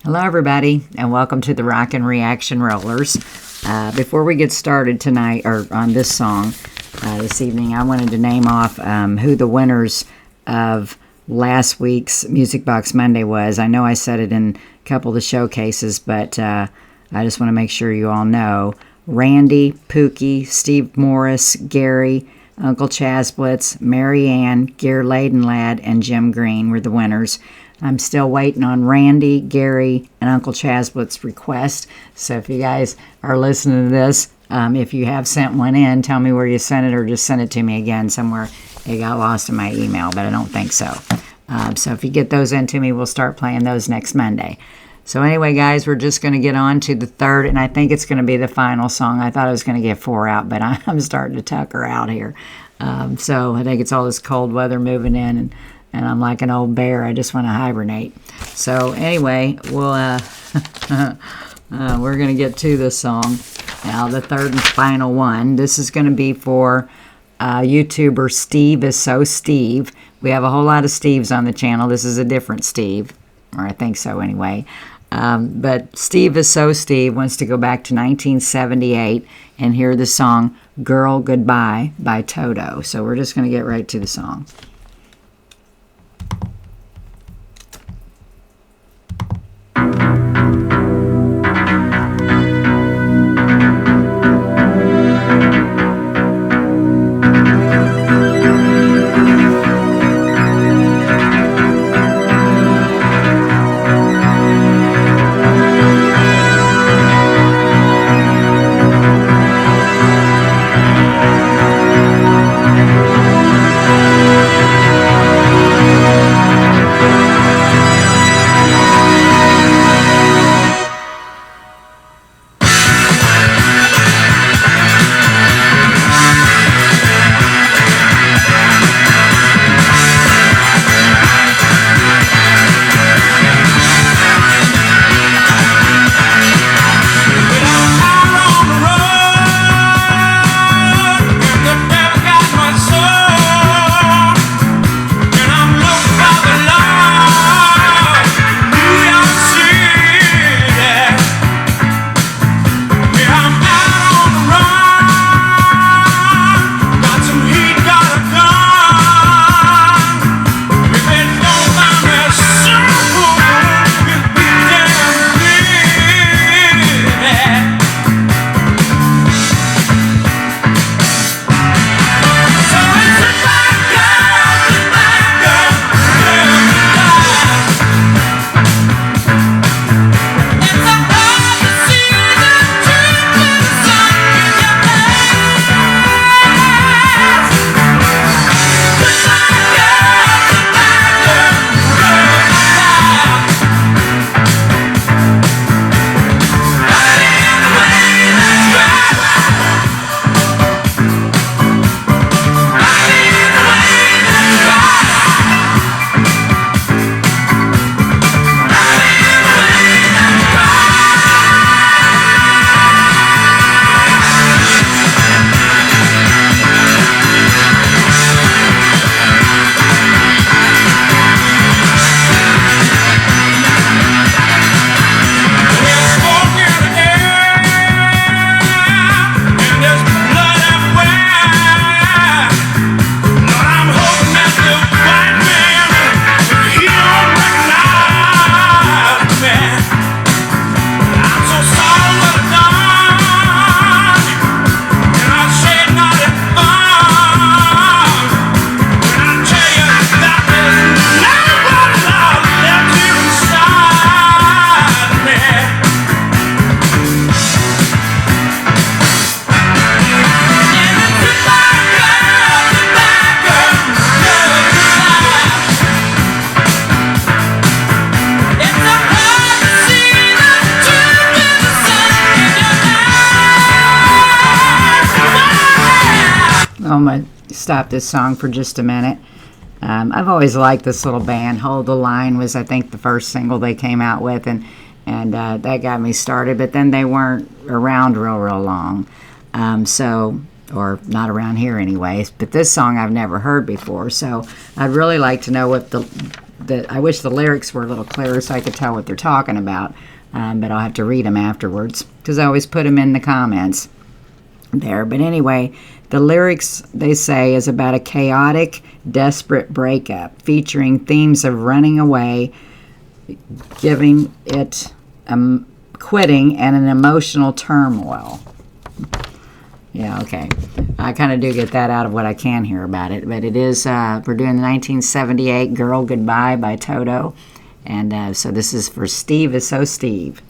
Hello, everybody, and welcome to the Rockin' Reaction Rollers. Before we get started tonight, or on this song this evening, I wanted to name off who the winners of last week's Music Box Monday was. I know I said it in a couple of the showcases, but I just want to make sure you all know. Randy, Pookie, Steve Morris, Gary, Uncle Chazblitz, Mary Ann, Gear Ladenlad, and Jim Green were the winners. I'm still waiting on Randy, Gary, and Uncle Chazblitz's request. So if you guys are listening to this, if you have sent one in, tell me where you sent it or just send it to me again somewhere. It got lost in my email, but I don't think so. So if you get those into me, we'll start playing those next Monday. So anyway, guys, we're just going to get on to the third, and I think it's going to be the final song. I thought I was going to get 4 out, but I'm starting to tucker out here. So I think it's all this cold weather moving in, and I'm like an old bear. I just want to hibernate. So anyway, we're going to get to this song. Now, the third and final one. This is going to be for YouTuber Steveissosteve. We have a whole lot of Steves on the channel. This is a different Steve, or I think so anyway. But Steveissosteve wants to go back to 1978 and hear the song Girl Goodbye by Toto. So we're just going to get right to the song. I'm going to stop this song for just a minute. I've always liked this little band. Hold the Line was, I think, the first single they came out with, and that got me started. But then they weren't around real long, or not around here anyways. But this song I've never heard before, so I'd really like to know what I wish the lyrics were a little clearer so I could tell what they're talking about, but I'll have to read them afterwards because I always put them in the comments there. But anyway, the lyrics, they say, is about a chaotic, desperate breakup featuring themes of running away, giving it quitting, and an emotional turmoil. Yeah, okay. I kind of do get that out of what I can hear about it. But it is, we're doing the 1978 Girl Goodbye by Toto. And so this is for Steveissosteve.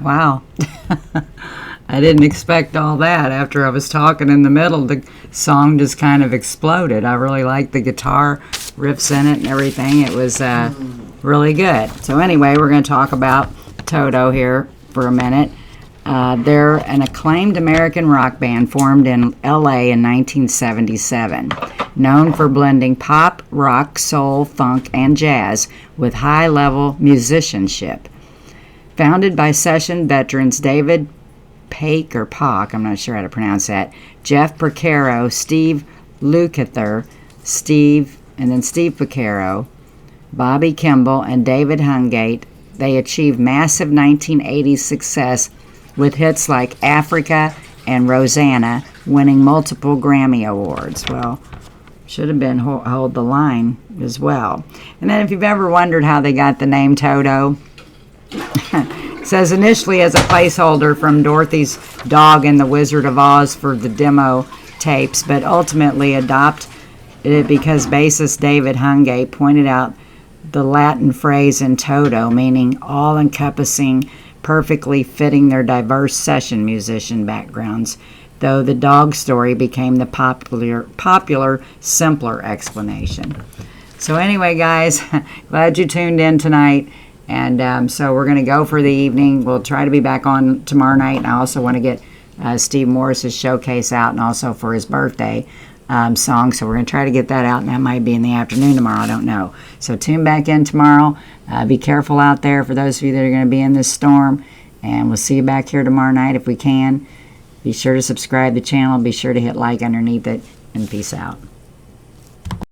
Wow. I didn't expect all that. After I was talking in the middle, the song just kind of exploded. I really liked the guitar riffs in it and everything. It was really good. So anyway, we're going to talk about Toto here for a minute. They're an acclaimed American rock band formed in L.A. in 1977, known for blending pop, rock, soul, funk, and jazz with high-level musicianship. Founded by session veterans David Paik or Pock, I'm not sure how to pronounce that, Jeff Porcaro, Steve Lukather, Steve Porcaro, Bobby Kimball, and David Hungate, they achieved massive 1980s success with hits like Africa and Rosanna, winning multiple Grammy Awards. Well, should have been Hold the Line as well. And then if you've ever wondered how they got the name Toto, it says initially as a placeholder from Dorothy's dog in The Wizard of Oz for the demo tapes, but ultimately adopted it because bassist David Hungate pointed out the Latin phrase in Toto, meaning all-encompassing, perfectly fitting their diverse session musician backgrounds, though the dog story became the popular, simpler explanation. So anyway, guys, glad you tuned in tonight. And so we're going to go for the evening. We'll try to be back on tomorrow night. And I also want to get Steve Morris's showcase out, and also for his birthday song. So we're going to try to get that out, and that might be in the afternoon tomorrow. I don't know. So tune back in tomorrow. Be careful out there for those of you that are going to be in this storm. And we'll see you back here tomorrow night if we can. Be sure to subscribe to the channel. Be sure to hit like underneath it. And peace out.